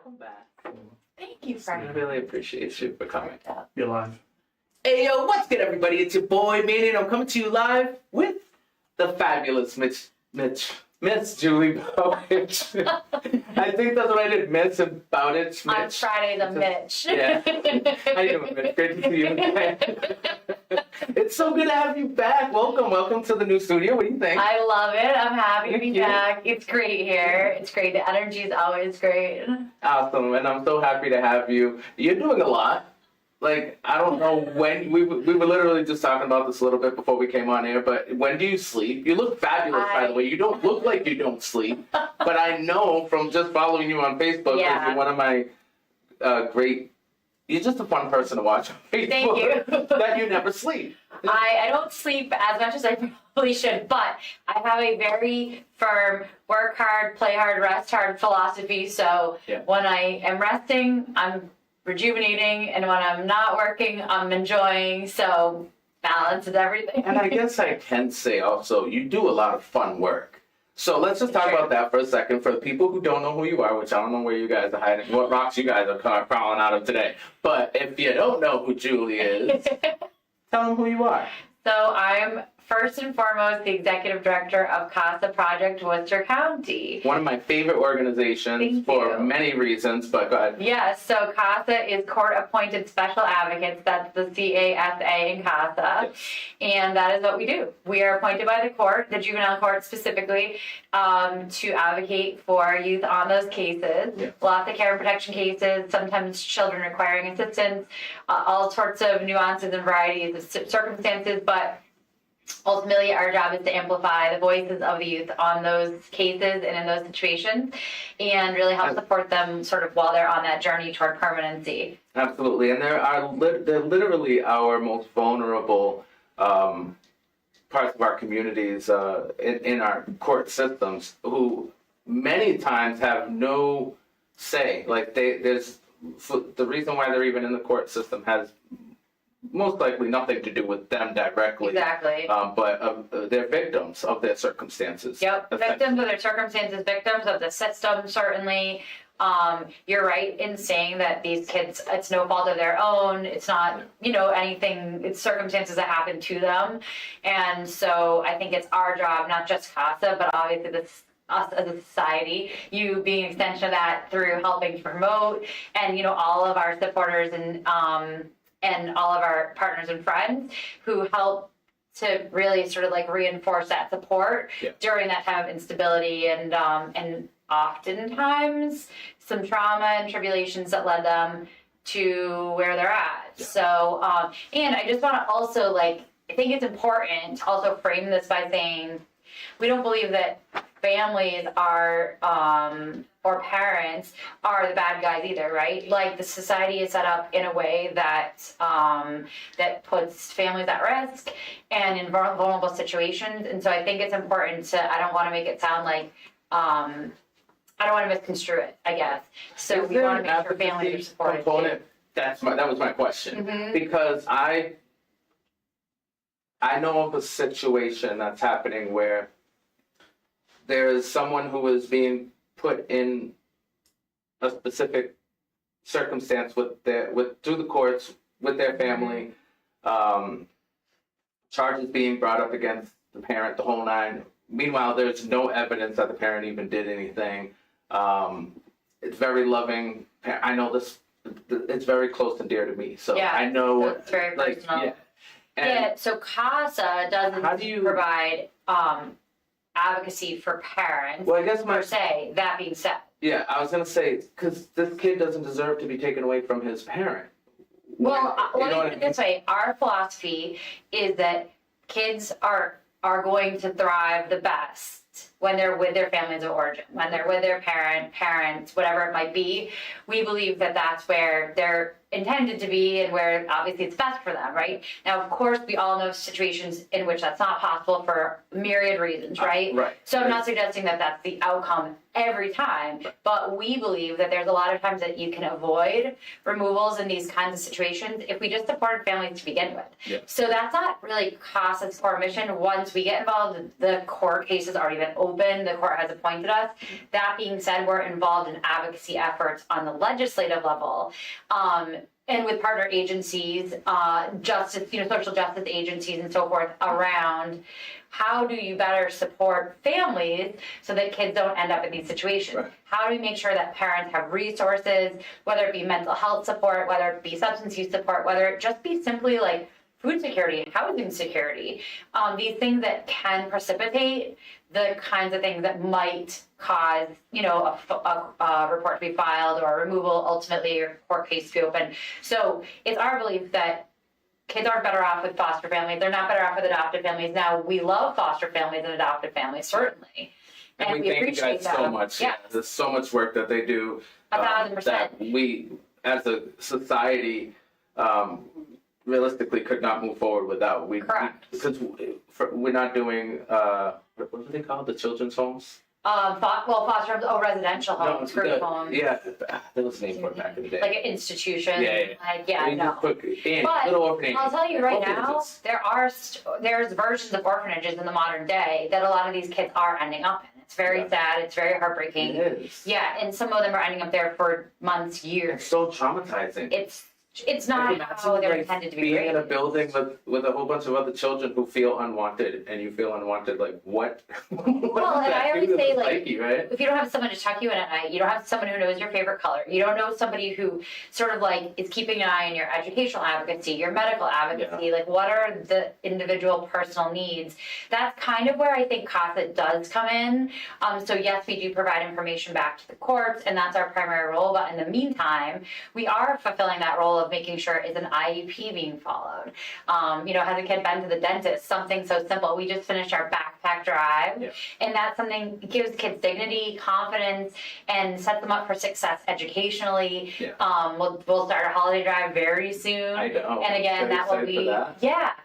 welcome back. Thank you, I Frank. really appreciate you for coming. You're live. Hey, yo, what's good, everybody? It's your boy, Manny, and I'm coming to you live with the fabulous Miss Julie Bowditch. I think that's what I did, Miss and Bowditch. On Friday, the Mitch. Yeah. How you doing, Mitch? Great to see you again. It's so good to have you back. Welcome to the new studio. What do you think? I love it. I'm happy to be Thank you. back. It's great here. It's great. The energy is always great. Awesome, and I'm so happy to have you. You're doing a lot. Like, I don't know when, we were literally just talking about this a little bit before we came on air, but when do you sleep? You look fabulous, by the way. You don't look like you don't sleep, but I know from just following you on Facebook, Yeah. you're one of my you're just a fun person to watch on Facebook. Thank you. That you never sleep. I don't sleep as much as I probably should, but I have a very firm work hard, play hard, rest hard philosophy. So Yeah. when I am resting, I'm rejuvenating, and when I'm not working, I'm enjoying. So balance is everything. And I guess I can say also, you do a lot of fun work. So let's just talk about that for a second. For the people who don't know who you are, which I don't know where you guys are hiding, what rocks you guys are crawling out of today. But if you don't know who Julie is, tell them who you are. So I'm first and foremost the executive director of CASA Project Worcester County. One of my favorite organizations Thank for you. many reasons, but go ahead. Yes, so CASA is Court-Appointed Special Advocates. That's the CASA in CASA. And that is what we do. We are appointed by the court, the juvenile court specifically, to advocate for youth on those cases. Yeah. Lots of care and protection cases, sometimes children requiring assistance, all sorts of nuances and varieties of circumstances, but ultimately, our job is to amplify the voices of the youth on those cases and in those situations, and really help support them sort of while they're on that journey toward permanency. Absolutely, and they're literally our most vulnerable parts of our communities in our court systems, who many times have no say. Like there's the reason why they're even in the court system has most likely nothing to do with them directly. Exactly. But they're victims of their circumstances. Yep, victims of their circumstances, victims of the system, certainly. You're right in saying that these kids, it's no fault of their own. It's not, anything, it's circumstances that happen to them. And so I think it's our job, not just CASA, but obviously us as a society, you being an extension of that through helping to promote, and, all of our supporters and all of our partners and friends who help to really sort of like reinforce that support during that time of instability and oftentimes some trauma and tribulations that led them to where they're at. Yeah. So, and I just want to also I think it's important to also frame this by saying we don't believe that families are, or parents are the bad guys either, right? Like the society is set up in a way that that puts families at risk and in vulnerable situations. And so I think it's important to, I don't want to make it sound like, I don't want to misconstrue it, I guess. So we want to make sure families are supported. Component? That was my question. Mm-hmm. Because I know of a situation that's happening where there is someone who is being put in a specific circumstance through the courts with their family, charges being brought up against the parent, the whole nine. Meanwhile, there's no evidence that the parent even did anything. It's very loving. I know this. It's very close and dear to me. So yeah, I know. So it's very personal. Yeah. So CASA doesn't provide advocacy for parents. Well, I guess per se. That being said. Yeah, I was gonna say, because this kid doesn't deserve to be taken away from his parent. Well, let me put it this way: our philosophy is that kids are going to thrive the best when they're with their families of origin, when they're with their parents, whatever it might be. We believe that that's where they're intended to be and where obviously it's best for them, right? Now, of course, we all know situations in which that's not possible for myriad reasons, right? Right. So I'm not suggesting that that's the outcome every time, but we believe that there's a lot of times that you can avoid removals in these kinds of situations if we just supported families to begin with. Yeah. So that's not really CASA's core mission. Once we get involved, the court case has already been open, the court has appointed us. That being said, we're involved in advocacy efforts on the legislative level. And with partner agencies, justice, social justice agencies and so forth around how do you better support families so that kids don't end up in these situations? Right. How do we make sure that parents have resources, whether it be mental health support, whether it be substance use support, whether it just be simply like food security, housing security, these things that can precipitate the kinds of things that might cause, a report to be filed or a removal, ultimately, or court case to be open. So it's our belief that kids aren't better off with foster families. They're not better off with adoptive families. Now, we love foster families and adoptive families, certainly. And we thank you guys so much. Yeah. There's so much work that they do. 1,000%. That we, as a society, realistically could not move forward without. Correct. Because we're not doing, what are they called? The children's homes? Foster homes, residential homes, group homes. Yeah, there was a name for it back in the day. Like an institution. Yeah. No. But little orphanages. I'll tell you right Orphanages. now, there's versions of orphanages in the modern day that a lot of these kids are ending up in. It's very sad. It's very heartbreaking. It is. Yeah, and some of them are ending up there for months, years. It's so traumatizing. It's not how they're intended to be being raised. in a building with a whole bunch of other children who feel unwanted, and you feel unwanted, like what? Well, and I always say, like, psyche, right? if you don't have someone to tuck you in at night, you don't have someone who knows your favorite color, you don't know somebody who sort of like is keeping an eye on your educational advocacy, your medical advocacy, like what are the individual personal needs? That's kind of where I think CASA does come in. So yes, we do provide information back to the courts, and that's our primary role. But in the meantime, we are fulfilling that role of making sure is an IEP being followed. Has a kid been to the dentist? Something so simple. We just finished our backpack drive, and that's something that gives kids dignity, confidence, and sets them up for success educationally. We'll start a holiday drive very soon. I know. And again, that will be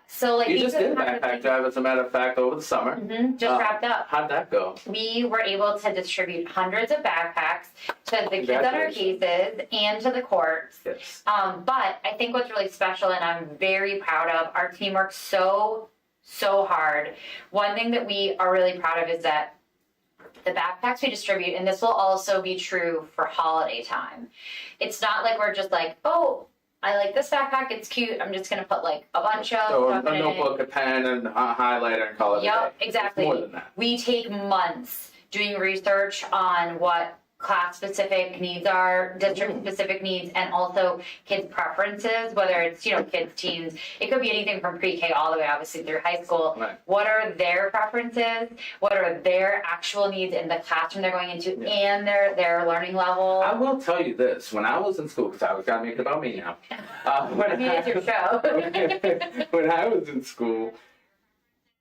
So like you just did a backpack drive, as a matter of fact, over the summer. Just wrapped up. How'd that go? We were able to distribute hundreds of backpacks to the kids on our cases and to the courts. Yes. But I think what's really special, and I'm very proud of, our team works so hard. One thing that we are really proud of is that the backpacks we distribute, and this will also be true for holiday time. It's not like we're just like, oh, I like this backpack, it's cute, I'm just going to put like a bunch of stuff a in notebook, a pen, and a highlighter, and call it a day. Yep, exactly. It's more than that. We take months doing research on what class-specific needs are, district-specific needs, and also kids' preferences, whether it's, kids, teens. It could be anything from pre-K all the way, obviously, through high school. Right. What are their preferences? What are their actual needs in the classroom they're going into and their learning level? I will tell you this. When I was in school, because I was got to make it about me now. It's your show. When I was in school,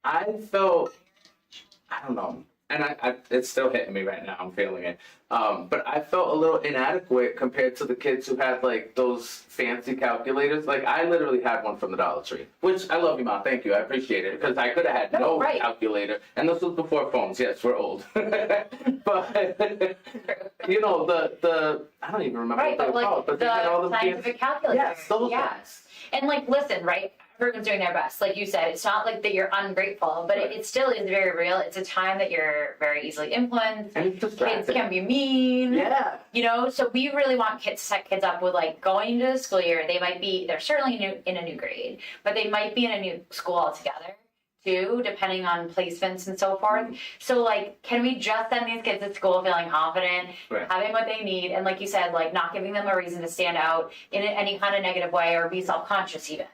I felt, I don't know, and it's still hitting me right now. I'm feeling it. But I felt a little inadequate compared to the kids who had like those fancy calculators. Like I literally had one from the Dollar Tree, which I love you, Mom. Thank you. I appreciate it, because I could have had no calculator. And this was before phones. Yes, we're old. But the I don't even remember what they were called. But they had all the scientific calculators. Yes, those ones. And like, listen, right? Everyone's doing their best. Like you said, it's not like that you're ungrateful, but it still is very real. It's a time that you're very easily influenced. And kids can be mean. Yeah. So we really want to set kids up with like going into the school year. They're certainly in a new grade, but they might be in a new school altogether too, depending on placements and so forth. So like, can we just send these kids to school feeling confident, having what they need, and like you said, like not giving them a reason to stand out in any kind of negative way or be self-conscious even.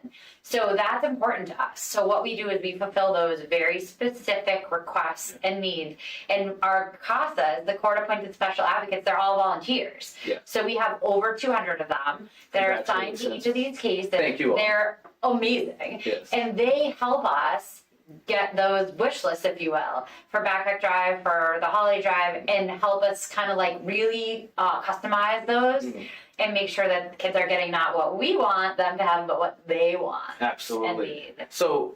So that's important to us. So what we do is we fulfill those very specific requests and needs. And our CASAs, the court-appointed special advocates, they're all volunteers. Yeah. So we have over 200 of them that are assigned to each of these cases. Thank you all. They're amazing. Yes. And they help us get those wish lists, if you will, for backpack drive, for the holiday drive, and help us kind of like really customize those and make sure that the kids are getting not what we want them to have, but what they want. Absolutely. And need. So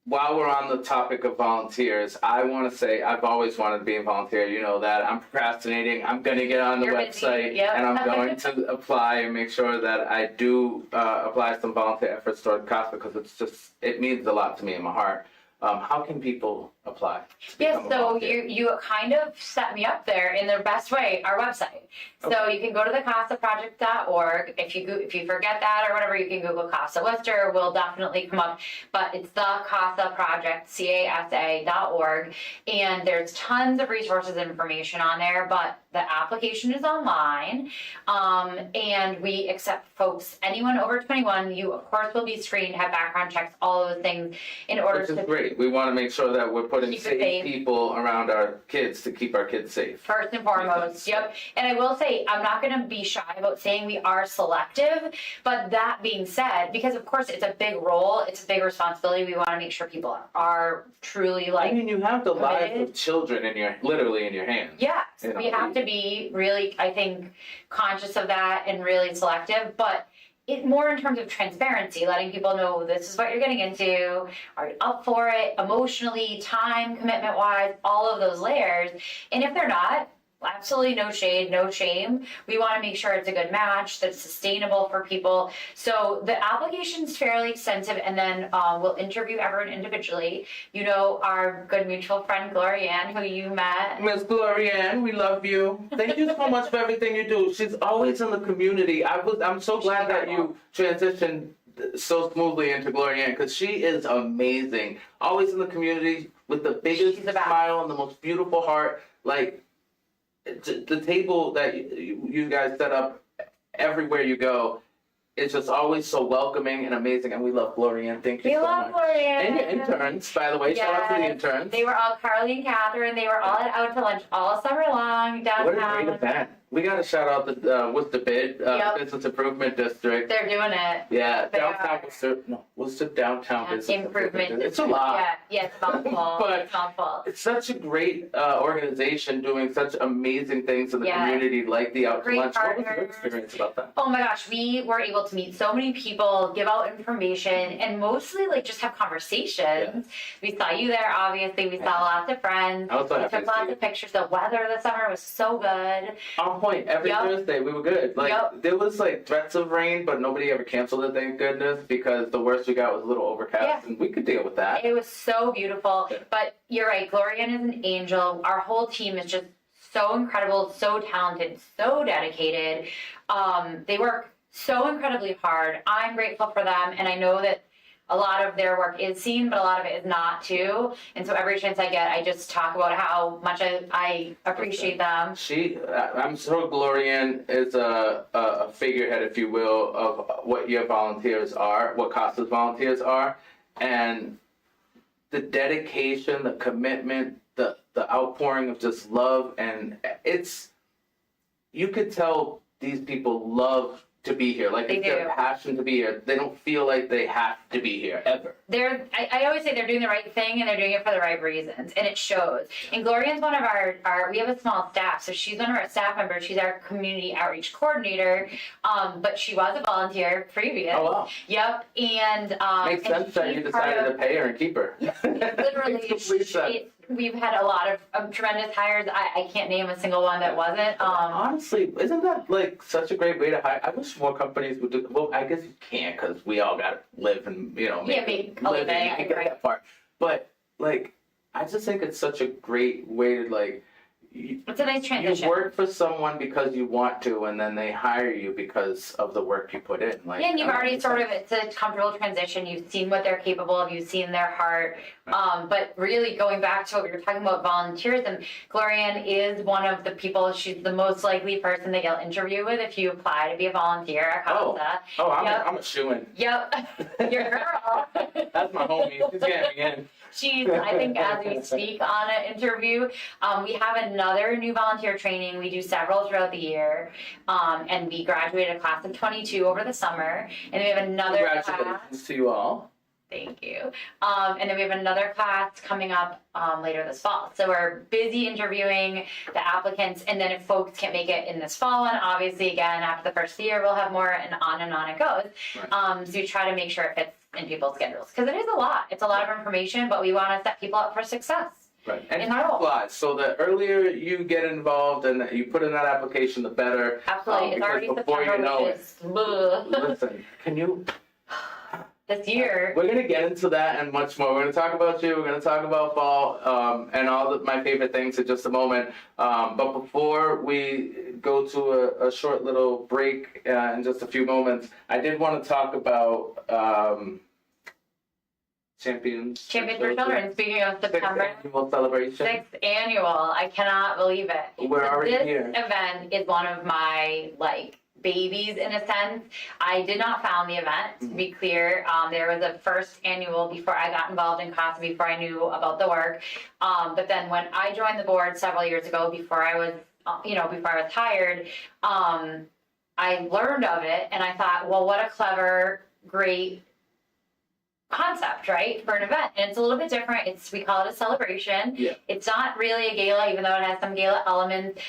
while we're on the topic of volunteers, I want to say I've always wanted to be a volunteer. You know that. I'm procrastinating. I'm going to get on the You're busy, website yep. and I'm going to apply and make sure that I do apply some volunteer efforts toward CASA because it means a lot to me in my heart. How can people apply? Yes, so you kind of set me up there in the best way, our website. So Okay. you can go to the casaproject.org. If you forget that or whatever, you can Google CASA Worcester. Will definitely come up. But it's the CASA Project, CASA.org. And there's tons of resources and information on there. But the application is online. And we accept folks, anyone over 21. You, of course, will be screened, have background checks, all those things in order Which is to great. We want to make sure that we're putting Keep it safe safe. people around our kids to keep our kids safe. First and foremost, yep. And I will say, I'm not going to be shy about saying we are selective, but that being said, because of course it's a big role, it's a big responsibility, we want to make sure people are truly I mean, you have the lives committed. of children literally in your hands. Yes, You know, we have to be really, I think, conscious of that and really selective, but it more in terms of transparency, letting people know this is what you're getting into, are you up for it, emotionally, time, commitment wise, all of those layers. And if they're not, absolutely no shade, no shame. We want to make sure it's a good match, that's sustainable for people. So the application's fairly extensive, and then we'll interview everyone individually. You know, our good mutual friend Gloria Ann, who you met. Miss Glorianne, we love you. Thank you so much for everything you do. She's always in the community. I'm so glad that you transitioned so smoothly into Glorianne because she is amazing. Always in the community with the biggest She's the best. smile and the most beautiful heart. Like the table that you guys set up everywhere you go. It's just always so welcoming and amazing, and we love Glorianne. Thank you We so love much. Gloria Ann. And your interns, by the way. Shout out to the Yes. interns. They were all, Carly and Catherine, they were all out to lunch all summer long What a great downtown. event. We got to shout out the what's the bid? Yep. Business Improvement District. They're doing it. Yeah, They downtown are. what's the downtown Yeah, business improvement. It's a lot. Yeah, it's mouthful. But- It's mouthful. It's such a great organization doing such amazing things in the Yeah. community, like the out to Great lunch. What was your partners. experience about that? Oh my gosh, we were able to meet so many people, give out information, and mostly like just have conversations. We saw you there, obviously. We saw lots of friends. I was so We happy took to see lots you. of pictures. The weather this summer was so good. On point. Every Yep. Thursday we were good. Like Yep. there was like threats of rain, but nobody ever canceled it. Thank goodness, because the worst we got was a little overcast, Yeah. and we could deal with that. It was so beautiful. Yeah. But you're right, Glorian is an angel. Our whole team is just so incredible, so talented, so dedicated. They work so incredibly hard. I'm grateful for them, and I know that a lot of their work is seen, but a lot of it is not too. And so every chance I get, I just talk about how much I appreciate them. I'm sure Glorianne is a figurehead, if you will, of what your volunteers are, what CASA's volunteers are, and the dedication, the commitment, the outpouring of just love, and you could tell these people love to be here. Like They it's their do. passion to be here. They don't feel like they have to be here ever. I always say they're doing the right thing and they're doing it for the right reasons, and it shows. And Gloria's one of our we have a small staff, so she's one of our staff members. She's our community outreach coordinator, but she was a volunteer previous. Oh wow. Yep, and Makes and sense that you she's part decided of- to pay her and keep her. Literally, Makes complete sense. we've had a lot of tremendous hires. I can't name a single one that wasn't. Honestly, isn't that like such a great way to hire? I wish more companies would do. Well, I guess you can't because we all got to live and make a living. living, I get right. that part, but like, I just think it's such a great way to like. It's a nice You transition. work for someone because you want to, and then they hire you because of the work you put in. Like, Yeah, and you've I don't already know, sort of, it's a comfortable transition. You've seen what they're capable of. You've seen their heart. But really going back to what we were talking about volunteerism, Glorianne is one of the people, she's the most likely person that you'll interview with if you apply to be a volunteer at CASA. Oh, Yep. I'm a shoo-in. Yep, your girl. That's my homie. She's getting me in. She's, I think, as we speak on an interview, we have another new volunteer training. We do several throughout the year, and we graduated a class of 22 over the summer, and then we have another class. Congratulations to you all. Thank you. And then we have another class coming up later this fall. So we're busy interviewing the applicants, and then if folks can't make it in this fall one, obviously again after the first year we'll have more, and on it goes. Right. So we try to make sure it fits in people's schedules because it is a lot. It's a lot of information, but we want to set people up for success. Right. And in time their role. flies. So the earlier you get involved and you put in that application, the better. Absolutely. It's Because already before September, you know which it, is ugh. listen, can you? This year. We're gonna get into that and much more. We're gonna talk about you. We're gonna talk about fall and all my favorite things in just a moment. But before we go to a short little break in just a few moments, I did want to talk about Champions for Children. Speaking of September. Annual celebration. 6th annual. I cannot believe it. We're already this here. Event is one of my babies in a sense. I did not found the event, to be clear. There was a first annual before I got involved in CASA, before I knew about the work. But then when I joined the board several years ago, before I was hired, I learned of it and I thought, well, what a clever, great concept, right, for an event. And it's a little bit different. We call it a celebration. Yeah. It's not really a gala, even though it has some gala elements.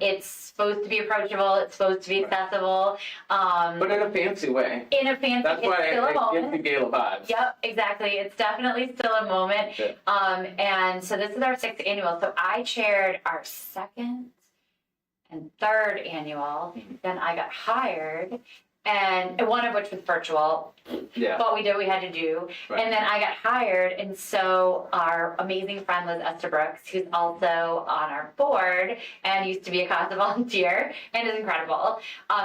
It's supposed to be approachable. It's supposed to be accessible. But in a fancy way. In a fancy, That's it's why still a it moment. gives the gala vibes. Yep, exactly. It's definitely still a moment. Yeah. And so this is our 6th annual. So I chaired our 2nd and 3rd annual. Then I got hired, and one of which was virtual. Yeah. But we did what we had to do. Right. And then I got hired, and so our amazing friend Liz Estabrooks, who's also on our board and used to be a CASA volunteer and is incredible,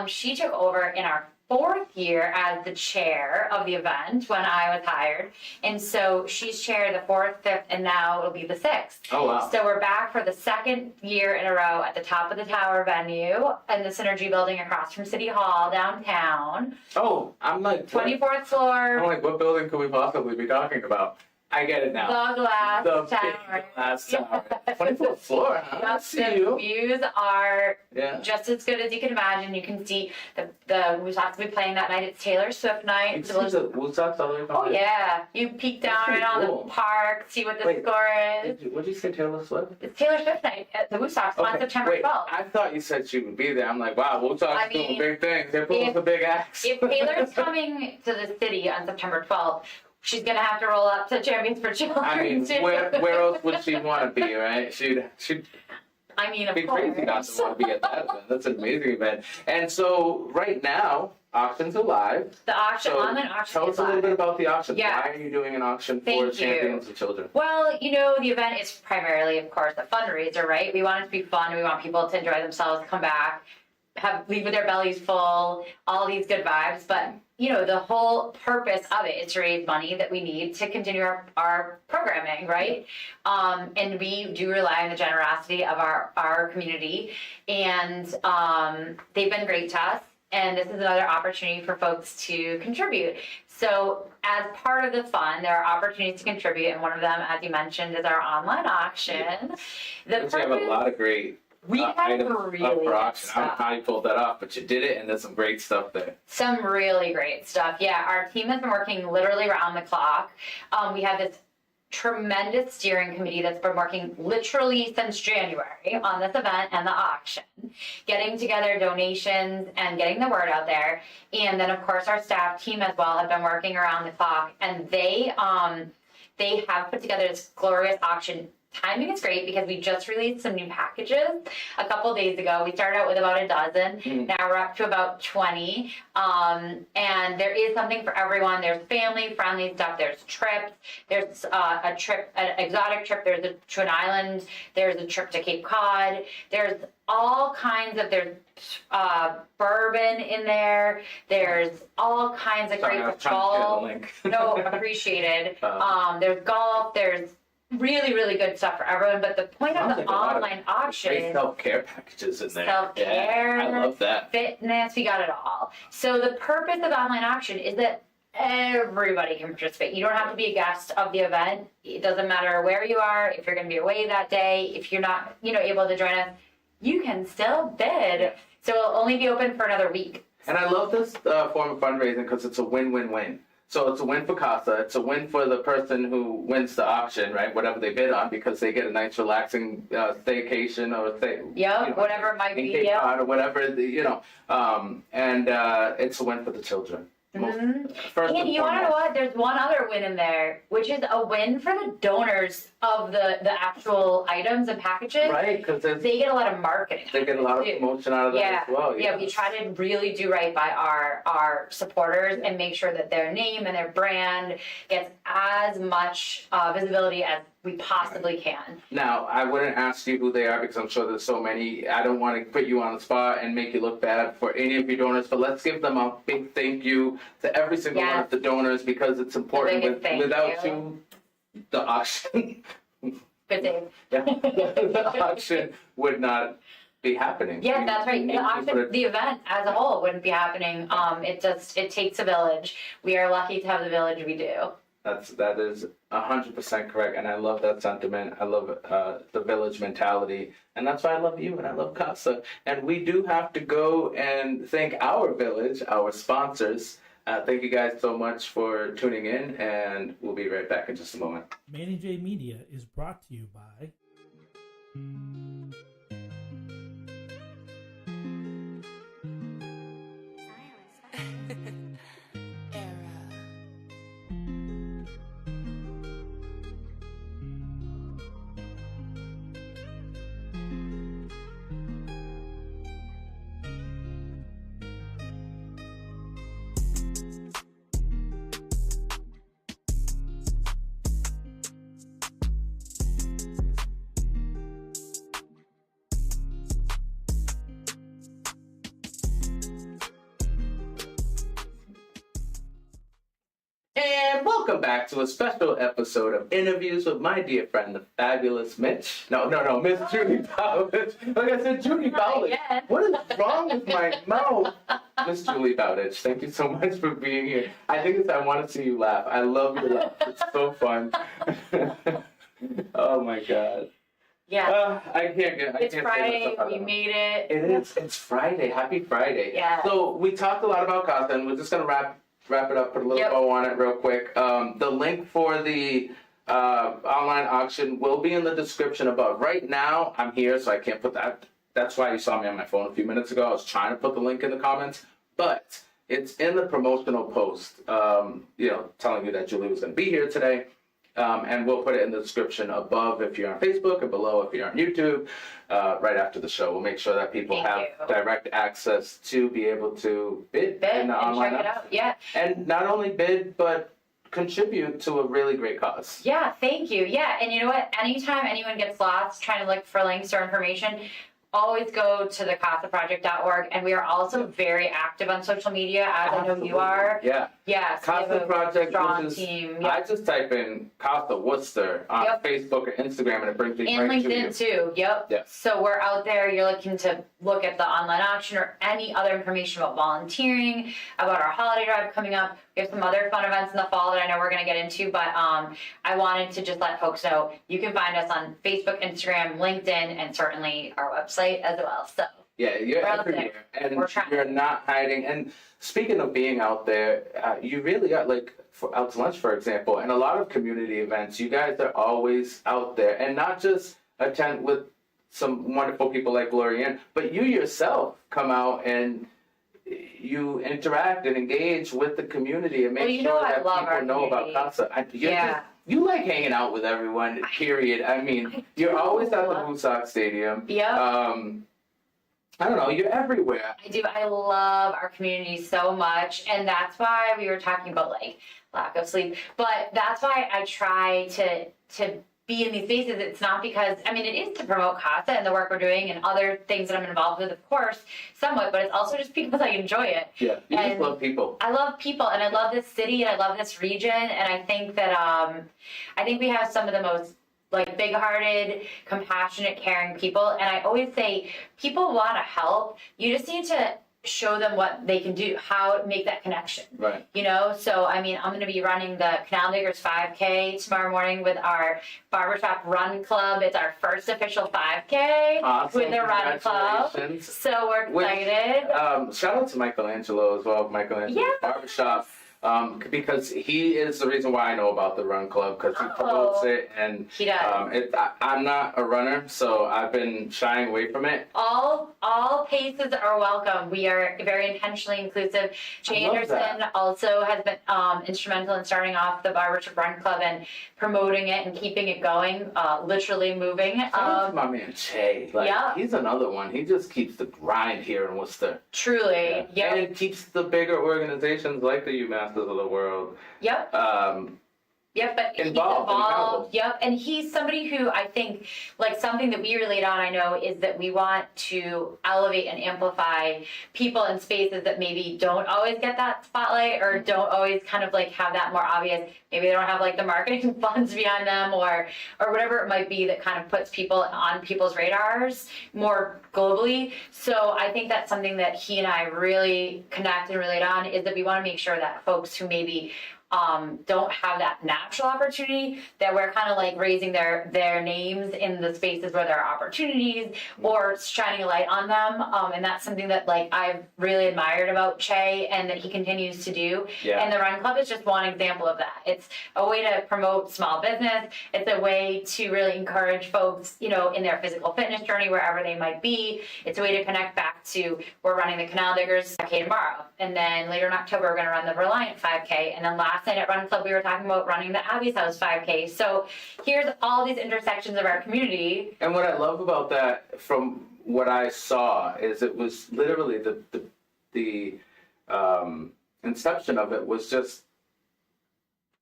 she took over in our 4th year as the chair of the event when I was hired. And so she's chair the 4th, 5th, and now it'll be the 6th. Oh, wow. So we're back for the 2nd year in a row at the top of the tower venue in the Synergy building across from City Hall downtown. Oh, I'm like, 24th floor, I'm like, what building could we possibly be talking about? I get it now. the glass The big tower. glass tower. 24th floor, huh? I Yep, see the you. views are Yeah. just as good as you can imagine. You can see the we have to be playing that night. It's Taylor Swift night. You see the Woosocks all the way from Oh there? yeah, you peek down That's right on pretty cool. the park, see what the Wait, score is. What did you say, Taylor Swift? It's Taylor Swift night at the Woosocks on September wait, 12th. I thought you said she would be there. I'm like, wow, Woosocks I doing mean, big things. They're pulling the big acts. If Taylor's coming to the city on September 12th, she's gonna have to roll up to Champions for Children. I mean, too. where else would she want to be, right? She'd I mean, of be course. crazy not to want to be at that event. That's an amazing event. And so right now, auctions are live. The auction, So online auction tell is us a little live. bit about the auction. Yeah. Why are you doing an auction Thank for you. Champions of Children? Well, the event is primarily, of course, a fundraiser, right? We want it to be fun. We want people to enjoy themselves, come back, leave with their bellies full, all these good vibes. But, the whole purpose of it is to raise money that we need to continue our programming, right? And we do rely on the generosity of our community. And they've been great to us. And this is another opportunity for folks to contribute. So as part of the fund, there are opportunities to contribute. And one of them, as you mentioned, is our online auction. The Which you have a lot of great we had items really up for good auction. I don't know stuff. how you pulled that off, but you did it, and there's some great stuff there. Some really great stuff. Yeah, our team has been working literally around the clock. We have this tremendous steering committee that's been working literally since January on this event and the auction, getting together donations and getting the word out there. And then, of course, our staff team as well have been working around the clock, and they have put together this glorious auction. Timing is great because we just released some new packages a couple days ago. We started out with about a dozen. Now we're up to about 20. And there is something for everyone. There's family-friendly stuff. There's trips. There's an exotic trip. There's to an island. There's a trip to Cape Cod. There's all kinds of, there's bourbon in there. There's all kinds of Sorry, I great was trying to golf. get the link. No, appreciated. There's golf. There's really, really good stuff for everyone. But the point of Sounds the like a lot of online Great auction, self-care packages in there. Self-care. Yeah, I love that. fitness, we got it all. So the purpose of online auction is that everybody can participate. You don't have to be a guest of the event. It doesn't matter where you are. If you're going to be away that day, if you're not, able to join us, you can still bid. So it'll only be open for another week. And I love this form of fundraising because it's a win-win-win. So it's a win for CASA, it's a win for the person who wins the auction, right? Whatever they bid on, because they get a nice relaxing staycation or Whatever it might in be. Cape Yep. Cod or whatever, and it's a win for the children. first And you want to know foremost. what? There's one other win in there, which is a win for the donors of the actual items and packages. Right, because They get a lot of marketing. they get a lot of too. promotion out of that Yeah, as well. yeah, we try to really do right by our supporters and make sure that their name and their brand gets as much visibility as we possibly can. Now, I wouldn't ask you who they are because I'm sure there's so many. I don't want to put you on the spot and make you look bad for any of your donors, but let's give them a big thank you to every single one of the donors because it's important. biggest thank Without you. you, the auction, Good day. the auction would not be happening. Yeah, that's right. The You auction, put it- the event as a whole wouldn't be happening. It takes a village. We are lucky to have the village we do. That is 100% correct, and I love that sentiment. I love the village mentality, and that's why I love you and I love Casa. And we do have to go and thank our village, our sponsors. Thank you guys so much for tuning in, and we'll be right back in just a moment. Manny J Media is brought to you by And welcome back to a special episode of Interviews with my dear friend, the fabulous Mitch. No, Miss Judy Bowditch. Like I said, Judy Bowditch. again. What is wrong with my mouth? Miss Julie Bowditch, thank you so much for being here. I think it's I want to see you laugh. I love your laugh. It's so fun. Oh my God. Yeah. I can't It's say Friday. this enough. We made it. It is. It's Friday. Happy Friday. Yeah. So we talked a lot about Casa, and we're just gonna wrap it up, put a little Yep. bow on it real quick. The link for the online auction will be in the description above. Right now, I'm here, so I can't put that. That's why you saw me on my phone a few minutes ago. I was trying to put the link in the comments, but it's in the promotional post, telling you that Julie was gonna be here today. And we'll put it in the description above if you're on Facebook and below if you're on YouTube, right after the show. We'll make sure that people Thank have you. direct access to be able to bid Bid in and the online check it auction. out. Yeah. And not only bid, but contribute to a really great cause. Yeah, thank you. Yeah, and you know what? Anytime anyone gets lost trying to look for links or information, always go to the casaproject.org. And we are also very active on social media, as I know you are. Yeah. Yes, we have Casa a Project, strong which is, team. I Yep. just type in Casa Worcester on Yep. Facebook or Instagram and it brings me And right to you. LinkedIn too. Yep. Yes. So we're out there. You're looking to look at the online auction or any other information about volunteering, about our holiday drive coming up. We have some other fun events in the fall that I know we're going to get into, but I wanted to just let folks know you can find us on Facebook, Instagram, LinkedIn, and certainly our website as well. So Yeah, you're We're out everywhere, there. and We're trying. you're not hiding. And speaking of being out there, you really are like out to lunch, for example, and a lot of community events. You guys are always out there, and not just attend with some wonderful people like Gloria Ann, but you yourself come out and you interact and engage with the community and make Well, you know sure I that love people our know about community. Casa. Yeah. You like hanging out with everyone. Period. I mean, you're always at the Woodstock Stadium. Yep. I don't know, you're everywhere. I do. I love our community so much. And that's why we were talking about like lack of sleep. But that's why I try to be in these spaces. It's not because, I mean, it is to promote Casa and the work we're doing and other things that I'm involved with, of course, somewhat, but it's also just because I enjoy it. Yeah, you just And love people. I love people and I love this city and I love this region. And I think that, I think we have some of the most like big-hearted, compassionate, caring people. And I always say, people want to help. You just need to show them what they can do, how to make that connection. Right. You know, so I mean, I'm going to be running the Canal Diggers 5K tomorrow morning with our Barbershop Run Club. It's our first official 5K Awesome. with the Run Club. Congratulations. So we're Which, excited. shout out to Michelangelo as well. Michelangelo Yes. Barbershop. because he is the reason why I know about the Run Club, because he promotes it, and He does. I'm not a runner, so I've been shying away from it. All paces are welcome. We are very intentionally inclusive. Jay I love Anderson that. also has been instrumental in starting off the Bowditch Run Club and promoting it and keeping it going, literally moving. Shout out to my man Che. Like, Yeah. he's another one. He just keeps the grind here in Worcester. Truly, yep. And it keeps the bigger organizations like the UMass of the world. Yep. Yep, but he's Involved, involved. Yep, and he's somebody who I think, like, something that we relate on, I know, is that we want to elevate and amplify people in spaces that maybe don't always get that spotlight or don't always kind of like have that more obvious. Maybe they don't have like the marketing funds behind them or whatever it might be that kind of puts people on people's radars more globally. So I think that's something that he and I really connect and relate on, is that we want to make sure that folks who maybe don't have that natural opportunity, that we're kind of like raising their names in the spaces where there are opportunities or shining a light on them. And that's something that like I've really admired about Che and that he continues to do. Yeah. And the Run Club is just one example of that. It's a way to promote small business. It's a way to really encourage folks, you know, in their physical fitness journey, wherever they might be. It's a way to connect back to, we're running the Canal Diggers 5K tomorrow. And then later in October, we're going to run the Reliant 5K. And then last night at Run Club, we were talking about running the Abbey's House 5K. So here's all these intersections of our community. And what I love about that, from what I saw, is it was literally the inception of it was just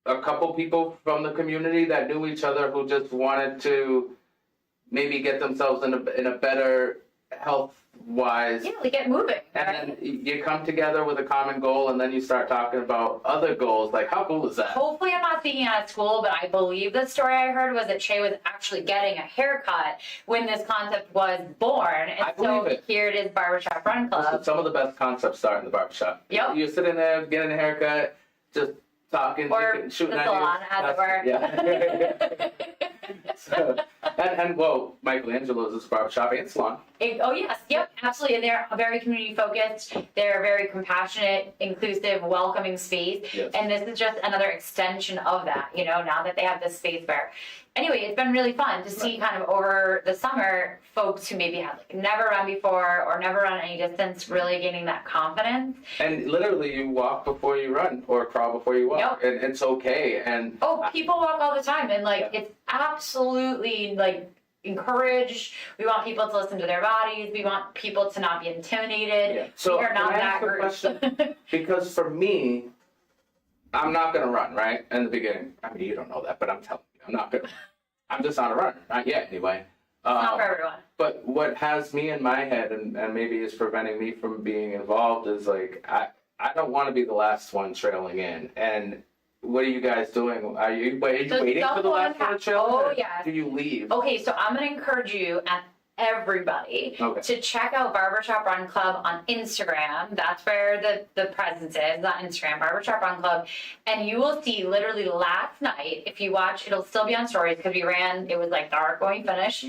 a couple people from the community that knew each other who just wanted to maybe get themselves in a better health-wise. Yeah, like get moving. And Right? then you come together with a common goal, and then you start talking about other goals. Like, how cool is that? Hopefully I'm not speaking out of school, but I believe the story I heard was that Che was actually getting a haircut when this concept was born. And I so believe it. here it is, Barbershop Run Club. Some of the best concepts start in the barbershop. Yep. You're sitting there getting a haircut, just talking, Or shooting the at salon, you. as it were. Yeah. So, and well, Michelangelo's is a barbershop and salon. Oh yes, yep, absolutely. And they're very community focused. They're a very compassionate, inclusive, welcoming space. Yes. And this is just another extension of that, you know, now that they have this space where, anyway, it's been really fun to see kind of over the summer, folks who maybe have like never run before or never run any distance really gaining that confidence. And literally, you walk before you run, or crawl before you walk, Yep. and it's okay. And Oh, people walk all the time, and like Yeah. it's absolutely like encouraged. We want people to listen to their bodies. We want people to not be intimidated. yeah. So we are not can I that ask a group. question? Because for me, I'm not gonna run, right? In the beginning, I mean, you don't know that, but I'm telling you, I'm not gonna. I'm just not a runner, not yet, anyway. Not for everyone. But what has me in my head, and maybe is preventing me from being involved, is like I don't want to be the last one trailing in. And what are you guys doing? Are you waiting So for the someone last one to has- trail in? oh, or yes. Do you leave? Okay, so I'm going to encourage you and everybody Okay. to check out Barbershop Run Club on Instagram. That's where the presence is, on Instagram, Barbershop Run Club. And you will see literally last night, if you watch, it'll still be on stories because we ran, it was like dark when we finished.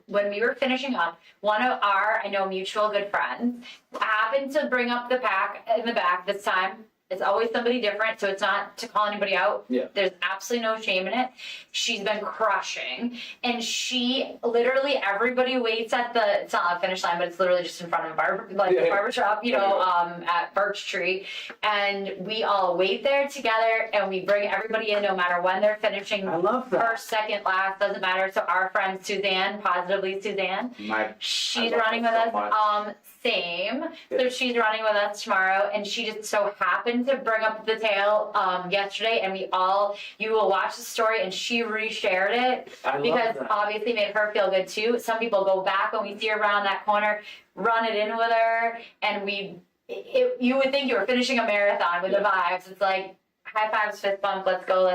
When we were finishing up, one of our, I know, mutual good friends happened to bring up the pack in the back this time. It's always somebody different, so it's not to call anybody out. Yeah. There's absolutely no shame in it. She's been crushing. And she, literally, everybody waits at the, it's not a finish line, but it's literally just in front of the barbershop, you know, at Birch Tree. And we all wait there together, and we bring everybody in no matter when they're finishing. I love that. First, second, last, doesn't matter. So our friend Suzanne, Positively Suzanne, she's love running her with so us. much. Same. Yeah. So she's running with us tomorrow, and she just so happened to bring up the tale yesterday, and you will watch the story, and she reshared it I love because that. obviously made her feel good too. Some people go back when we see her around that corner, run it in with her, and you would think you were finishing a marathon with the vibes. It's like high fives, fist bump, let's go,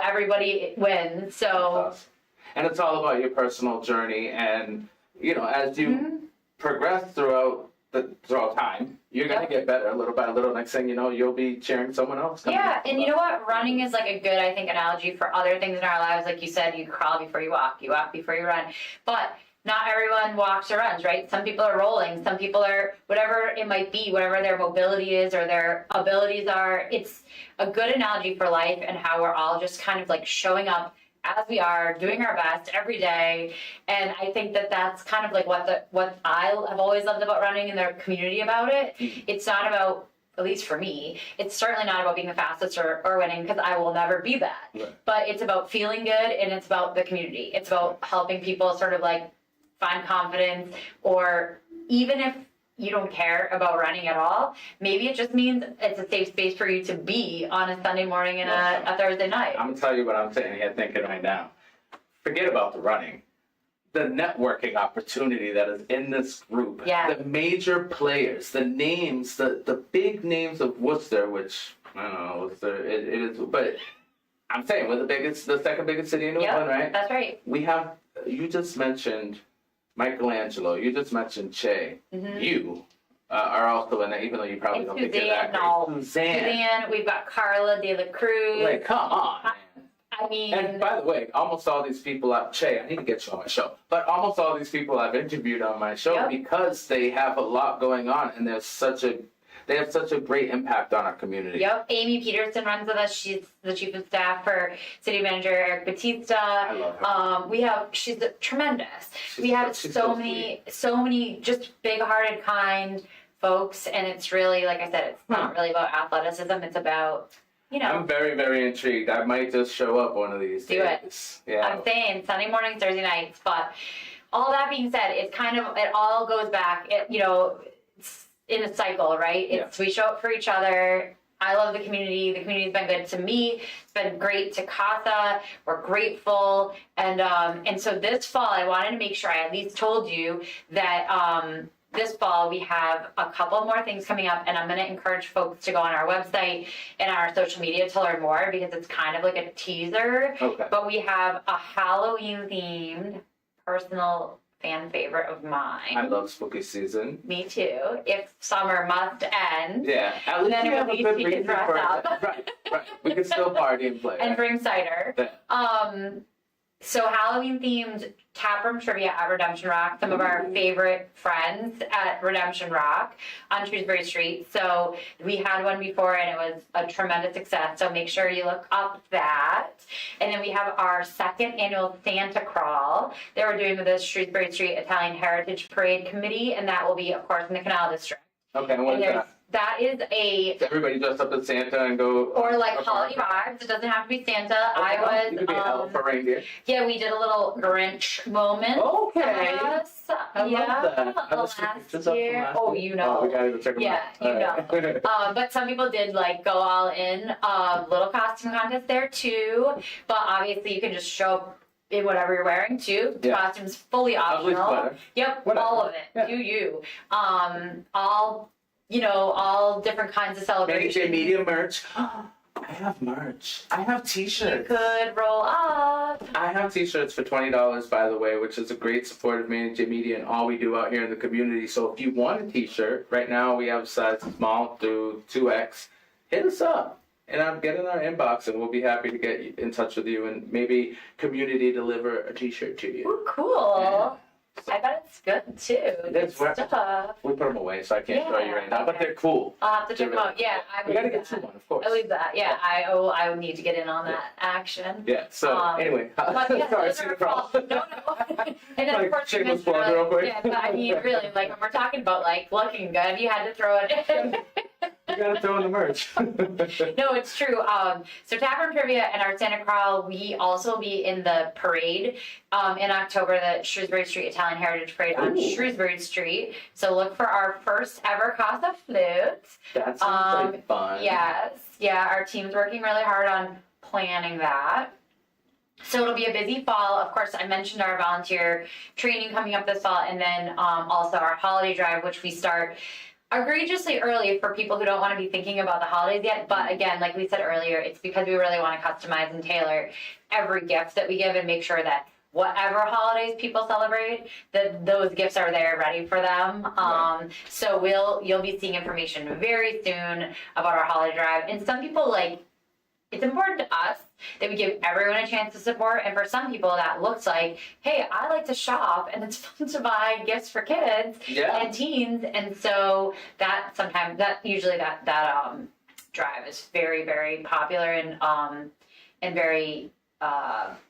everybody wins. So Awesome. And it's all about your personal journey, and you know, as you progress throughout time, you're gonna get better little by little. Next thing you know, you'll be cheering someone else. coming yeah, up. and you know what? Running is like a good, I think, analogy for other things in our lives. Like you said, you crawl before you walk before you run. But not everyone walks or runs, right? Some people are rolling, some people are, whatever it might be, whatever their mobility is or their abilities are. It's a good analogy for life and how we're all just kind of like showing up as we are, doing our best every day. And I think that that's kind of like what I have always loved about running and the community about it. It's not about, at least for me, it's certainly not about being the fastest or winning, because I will never be that. Right. But it's about feeling good, and it's about the community. It's about helping people sort of like find confidence, or even if you don't care about running at all, maybe it just means it's a safe space for you to be on a Sunday morning and a Thursday night. I'm gonna tell you what I'm sitting here thinking right now. Forget about the running. The networking opportunity that is in this group. Yeah. The major players, the names, the big names of Worcester, which I don't know, Worcester, it is, but I'm saying we're the second biggest city in New England, right? That's right. We have, you just mentioned Michelangelo, you just mentioned Che. Mm-hmm. You are also in it, even though you probably And don't think you're that great. Suzanne, we've got Carla de la Cruz. Like, come on, man. I mean, And by the way, almost all these people Che, I need to get you on my show, but almost all these people I've interviewed on my show, Yep. because they have a lot going on and they have such a great impact on our community. Yep, Amy Peterson runs with us. She's the chief of staff for city manager Eric Batista. I love her. She's tremendous. She's We have she's so sweet. many just big-hearted, kind folks, and it's really, like I said, it's not really about athleticism. It's about, I'm very, very intrigued. I might just show up one of these Do it. days. Yeah. I'm saying Sunday mornings, Thursday nights, but all that being said, it's kind of, it all goes back, it's in a cycle, right? It's we show up for each other. I love the community. The community's been good to me. It's been great to Casa. We're grateful. And so this fall, I wanted to make sure I at least told you that this fall we have a couple more things coming up, and I'm going to encourage folks to go on our website and our social media to learn more, because it's kind of like a teaser. Okay. But we have a Halloween themed personal fan favorite of mine. I love spooky season. Me too. If summer must end. Yeah. At least Then we have at a least good we can reason dress for up. it. Right. We can still party and play. And right? bring cider. Yeah. So Halloween themed taproom trivia at Redemption Rock. Some of our favorite friends at Redemption Rock on Shrewsbury Street. So we had one before and it was a tremendous success. So make sure you look up that. And then we have our second annual Santa Crawl that we're doing with the Shrewsbury Street Italian Heritage Parade Committee. And that will be, of course, in the Canal District. Okay, and what And is that? that is a, Does everybody dress up as Santa and go? or like Okay. holiday vibes. It doesn't have to be Santa. Okay, well, I you could be an elf was, or reindeer. yeah, we did a little Grinch moment. Okay. Yes. I love that. I last just picked this up from year. last Oh, week. you know. Oh, we gotta go check them Yeah, out. you know. But some people did like go all in. Little costume contest there too. But obviously you can just show up in whatever you're wearing too. Yeah. Costumes fully Ugly optional. sweater. Yep, Whatever. all of it. Yeah. Do you. All different kinds of Many celebrations. J Media merch. I have merch. I have You t-shirts. could roll up. I have t-shirts for $20, by the way, which is a great support of Manny J Media and all we do out here in the community. So if you want a t-shirt, right now we have size small through 2X. Hit us up. And I'm getting our inbox, and we'll be happy to get in touch with you and maybe community deliver a t-shirt to you. Ooh, cool. Yeah. I bet it's good too. That's Good right. stuff. We put them away, so I can't show you right now, but okay. they're cool. I'll have to check them out. Yeah, I We gotta believe get you that. one, of course. I believe that. Yeah, I would need to get in on that action. Yeah, so anyway, But yeah, sorry, those see are the problem. no. And then Like, of course you shameless mentioned plug real quick. yeah, but I mean really, like when we're talking about like looking good, you had to throw it in. You gotta throw in the merch. No, it's true. So Tavern Trivia and our Santa Crawl, we also be in the parade in October, the Shrewsbury Street Italian Heritage Parade on Ooh. Shrewsbury Street. So look for our first ever Casa flute. That sounds like fun. Yes. Yeah, our team's working really hard on planning that. So it'll be a busy fall. Of course, I mentioned our volunteer training coming up this fall, and then also our holiday drive, which we start egregiously early for people who don't want to be thinking about the holidays yet. But again, like we said earlier, it's because we really want to customize and tailor every gift that we give and make sure that whatever holidays people celebrate, that those gifts are there ready for them. You'll be seeing information very soon about our holiday drive. And some people it's important to us that we give everyone a chance to support. And for some people, that looks like, hey, I like to shop, and it's fun to buy gifts for kids and teens. And so that sometimes usually that drive is very, very popular and very.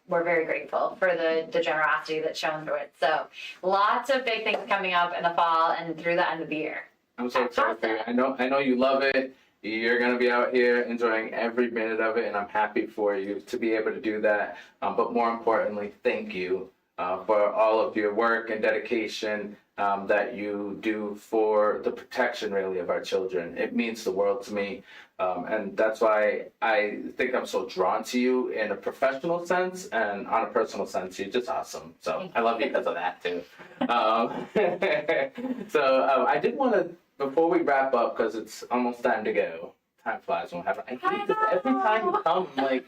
We're very grateful for the generosity that's shown through it. So lots of big things coming up in the fall and through the end of the year. I'm so excited for you. I know you love it. You're going to be out here enjoying every minute of it, and I'm happy for you to be able to do that. But more importantly, thank you for all of your work and dedication that you do for the protection, really, of our children. It means the world to me. And that's why I think I'm so drawn to you in a professional sense, and on a personal sense, you're just awesome. So I love you because of that, too. I did want to, before we wrap up, because it's almost time to go. Time flies when we're having. I hate this every time you come. I'm like,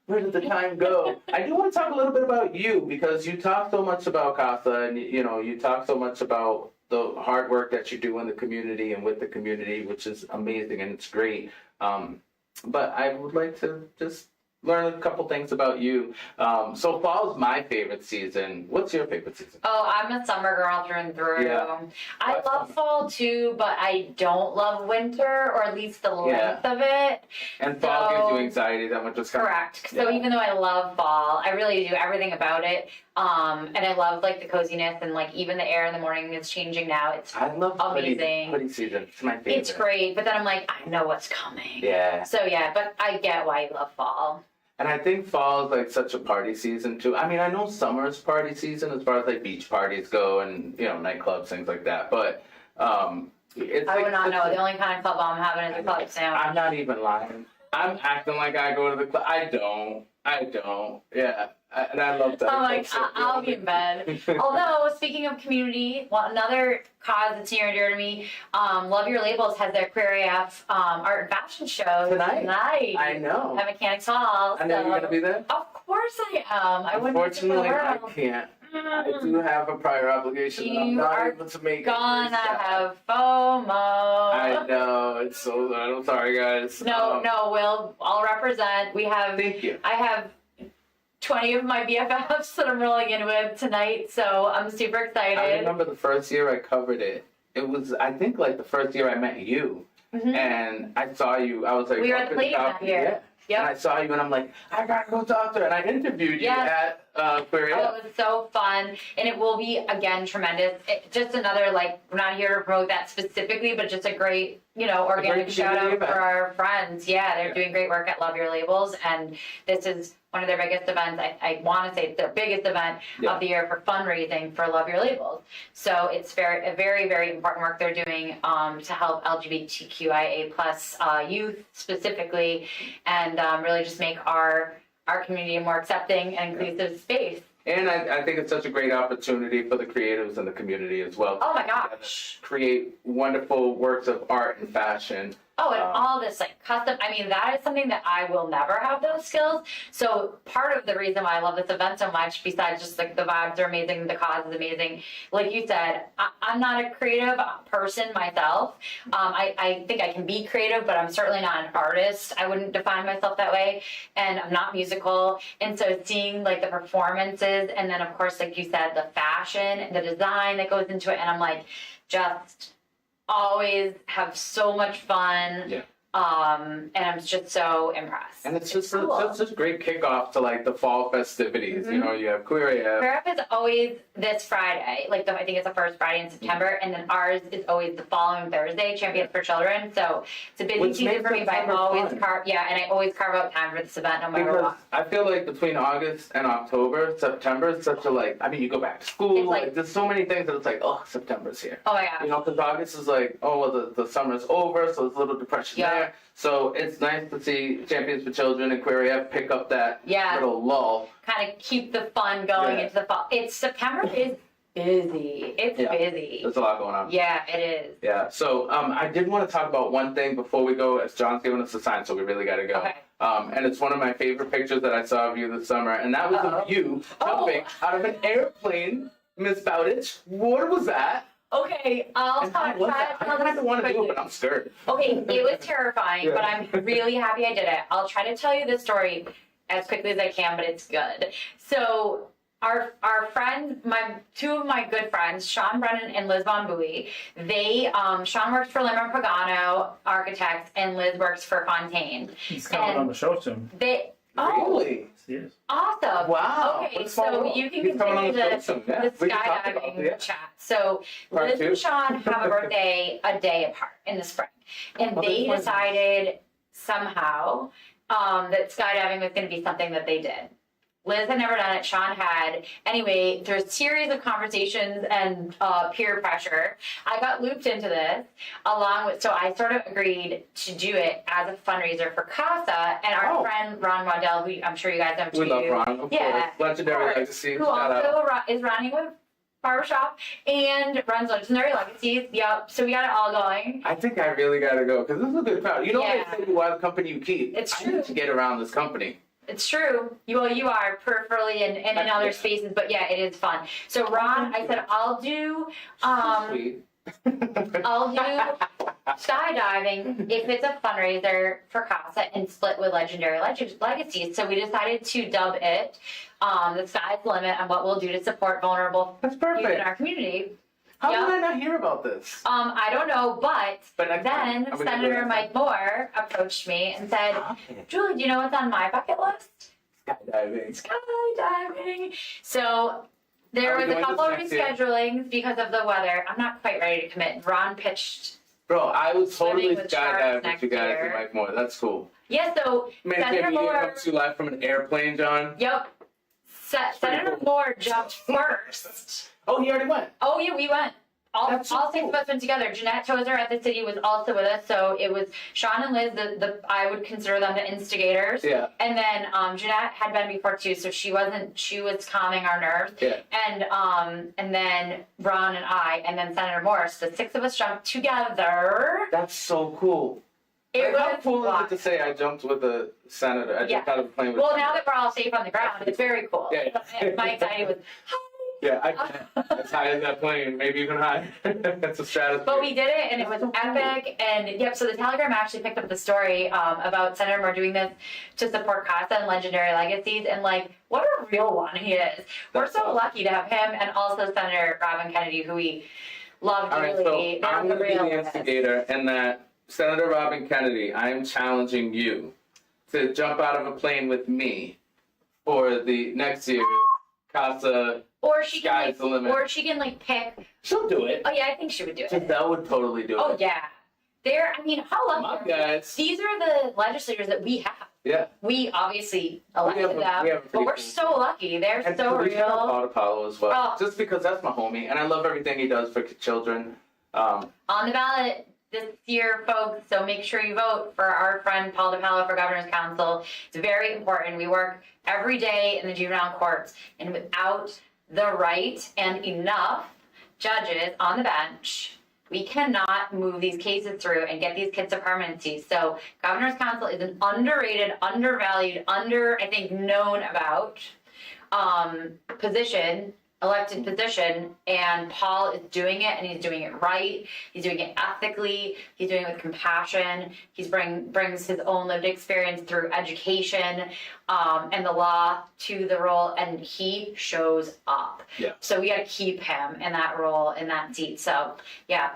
where did the time go? I do want to talk a little bit about you, because you talk so much about CASA, and you talk so much about the hard work that you do in the community and with the community, which is amazing and it's great. But I would like to just learn a couple things about you. So fall's my favorite season. What's your favorite season? Oh, I'm a summer girl through and through. Yeah. I love fall too, but I don't love winter, or at least the length of it. And fall gives you anxiety, that one just correct. So even though I love fall, I really do everything about it. And I love like the coziness, and like even the air in the morning is changing now. It's amazing. Hoodie season. It's my favorite. It's great, but then I'm like, I know what's coming. Yeah. So yeah, but I get why you love fall. And I think fall is like such a party season too. I mean, I know summer's party season as far as like beach parties go, and nightclubs, things like that. But it's I like, would not know. The only kind of club I'm having is a club sandwich. I'm not even lying. I'm acting like I go to the club. I don't. Yeah. And I love that. I'm like, I'll be in bed. Although, speaking of community, another cause that's near and dear to me, Love Your Labels has their Queer AF art and fashion show tonight. I know. At Mechanics Hall. I know you're going to be there? Of course I am. I wouldn't Unfortunately, I world. can't. I do have a prior obligation. I'm not able to make it. Gonna have FOMO. I know. It's so. I'm sorry, guys. No, I'll represent. Thank you. I have 20 of my BFFs that I'm rolling in with tonight, so I'm super excited. I remember the first year I covered it. It was, I think, like the first year I met you, and I saw you. I was like, we were at the Palladium that year. Yeah. Yep. And I saw you, and I'm like, I gotta go talk to her. And I interviewed you at Queer AF. Oh, it was so fun, and it will be again tremendous. Just another we're not here to promote that specifically, but just a great organic shout out for our friends. Yeah, they're doing great work at Love Your Labels, and this is one of their biggest events. I want to say it's their biggest event of the year for fundraising for Love Your Labels. So it's a very, very important work they're doing to help LGBTQIA plus youth specifically, and really just make our community a more accepting and inclusive space. And I think it's such a great opportunity for the creatives in the community as well. Oh my gosh. Create wonderful works of art and fashion. Oh, and all this custom, that is something that I will never have those skills. So part of the reason why I love this event so much, besides just the vibes are amazing, the cause is amazing. Like you said, I'm not a creative person myself. I think I can be creative, but I'm certainly not an artist. I wouldn't define myself that way. And I'm not musical. And so seeing the performances, and then of course, like you said, the fashion and the design that goes into it. And I'm like, just always have so much fun. Yeah. And I'm just so impressed. And it's just such a great kickoff to the fall festivities. You have Queer AF. Queer AF is always this Friday. I think it's the first Friday in September, and then ours is always the following Thursday, Champions for Children. So it's a busy season for me, but I always always carve out time for this event no matter what. I feel like between August and October, September is such a you go back to school. There's so many things that it's September's here. Oh my gosh. Because August is the summer's over, so there's a little depression there. So it's nice to see Champions for Children and Queer AF pick up that little lull. Kind of keep the fun going into the fall. September is busy. It's busy. There's a lot going on. Yeah, it is. Yeah. So I did want to talk about one thing before we go, as John's giving us a sign, so we really got to go. Okay. And it's one of my favorite pictures that I saw of you this summer, and that was of you jumping out of an airplane, Miss Bowditch. What was that? Okay, I'll And how try was to that? tell I kind of this want to do it, quickly. but I'm scared. Okay, it was terrifying, Yeah. but I'm really happy I did it. I'll try to tell you the story as quickly as I can, but it's good. So our friend, two of my good friends, Sean Brennan and Liz Von Bowie, Sean works for Limmer Pagano Architects and Liz works for Fontaine. He's coming And on the show soon. Really? He is. Awesome. Wow. Okay, What a small so world. you can He's coming on continue the show the soon. Yeah, we can talk about skydiving it. chat. So Part Liz two. and Sean have a birthday a day apart in the spring. And Oh, they that's fun. decided somehow that skydiving was going to be something that they did. Liz had never done it. Sean had. Anyway, there's a series of conversations and peer pressure. I got looped into this so I sort of agreed to do it as a fundraiser for CASA and our Oh. friend Ron Waddell, who I'm sure you guys know too. We love Ron, of Yeah, course. Legendary of course. legacy. Who Shout out. also is running with Barbershop and runs Legendary Legacies. Yep. So we got it all going. I think I really gotta go because this is a good crowd. You know Yeah. what they say, why the company you keep? It's I true. need to get around this company. It's true. You are peripherally and in other Yeah. spaces, but yeah, it is fun. So Ron, I said I'll do Sweet. I'll do skydiving if it's a fundraiser for CASA and split with Legendary Legacies. So we decided to dub it the sky's the limit on what we'll do to support vulnerable That's youth in perfect. our community. How Yeah. did I not hear about this? I don't know, but next time, then I'm gonna do Senator it. Mike Moore approached me and said, Julie, do you know what's on my bucket list? Skydiving. Skydiving. So there Are we was a doing couple of this next year? reschedulings because of the weather. I'm not quite ready to commit. Ron pitched. Bro, I would totally Swimming with sharks skydive with next you guys year. and Mike Moore. That's cool. Yeah, so Man, Senator maybe you Moore. come to you live from an airplane, John. Yep. Senator cool. Moore jumped first. Oh, he already went. Oh yeah, we went. All That's so six cool. of us went together. Jeanette Tozer at the city was also with us, so it was Sean and Liz. I would consider them the instigators. Yeah. And then Jeanette had been before too, so she was calming our nerves. Yeah. And then Ron and I, and then Senator Morris. The six of us jumped together. That's so cool. It Like, how was cool is wild. it to say I jumped with a senator? I jumped Yeah. out of a plane with a Well, senator. now that we're all safe on the ground, it's very cool. Yeah. And my anxiety was, hi. Yeah, I can't. As high as that plane, maybe even higher. That's a stratosphere. But we did it, and it was epic. And yep, so the Telegram actually picked up the story about Senator Moore doing this to support CASA and Legendary Legacies, and like, what a real one he is. We're That's so awesome. lucky to have him, and also Senator Robin Kennedy, who we love All right, dearly. so I'm They're going to be real the with us. instigator, and that Senator Robin Kennedy, I am challenging you to jump out of a plane with me for the next year CASA. Or she Sky's the limit. pick. She'll do it. Oh yeah, I think she would do it. Giselle would totally do Oh it. yeah, how lucky. My are we? guys. These are the legislators that we have. Yeah. We obviously We elected have a them, pretty but we're cool so lucky. They're And so we shout out real. Paul Apollo as well. Oh. Just because that's my homie, and I love everything he does for children. On the ballot this year, folks, so make sure you vote for our friend Paul DePello for Governor's Council. It's very important. We work every day in the juvenile courts, and without the right and enough judges on the bench, we cannot move these cases through and get these kids to permanency. So Governor's Council is an underrated, undervalued, I think, known about elected position, and Paul is doing it, and he's doing it right. He's doing it ethically. He's doing it with compassion. He brings his own lived experience through education and the law to the role, and he shows up. Yeah. So we got to keep him in that role, in that seat. So yeah,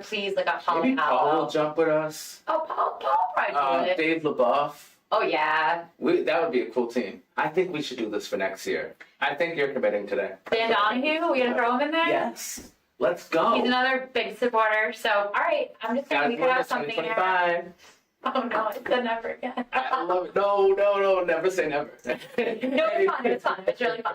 please look up Paul Maybe Paul will DePello. jump with us. Oh, Paul probably do it. Dave LaBeouf. Oh yeah, That would be a cool team. I think we should do this for next year. I think you're committing today. Dan Donahue. We gonna throw him in there? Yes. Let's go. He's another big supporter. So, all right, I'm just saying we could have something here. 2025. Oh no, I said never again. I love it. No, never say never. No, it's fun. It's fun. It's really fun.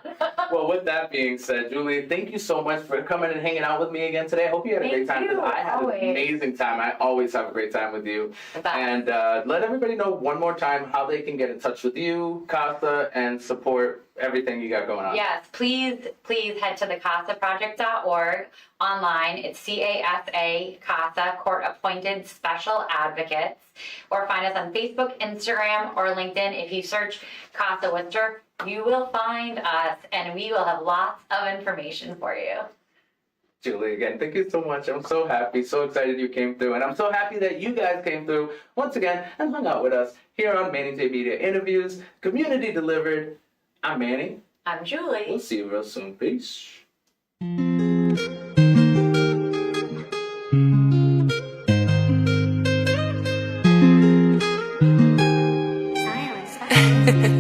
Well, with that being said, Julie, thank you so much for coming and hanging out with me again today. I hope you had a great Thank time. 'Cause you, I had always. an amazing time. I always have a great time with you. The best. And let everybody know one more time how they can get in touch with you, CASA, and support everything you got going on. Yes, please head to the CASAproject.org online. It's CASA, Court Appointed Special Advocates. Or find us on Facebook, Instagram, or LinkedIn. If you search CASA Worcester, you will find us, and we will have lots of information for you. Julie, again, thank you so much. I'm so happy, so excited you came through. And I'm so happy that you guys came through once again and hung out with us here on Manny J Media Interviews, community delivered. I'm Manny. I'm Julie. We'll see you real soon. Peace. Silence.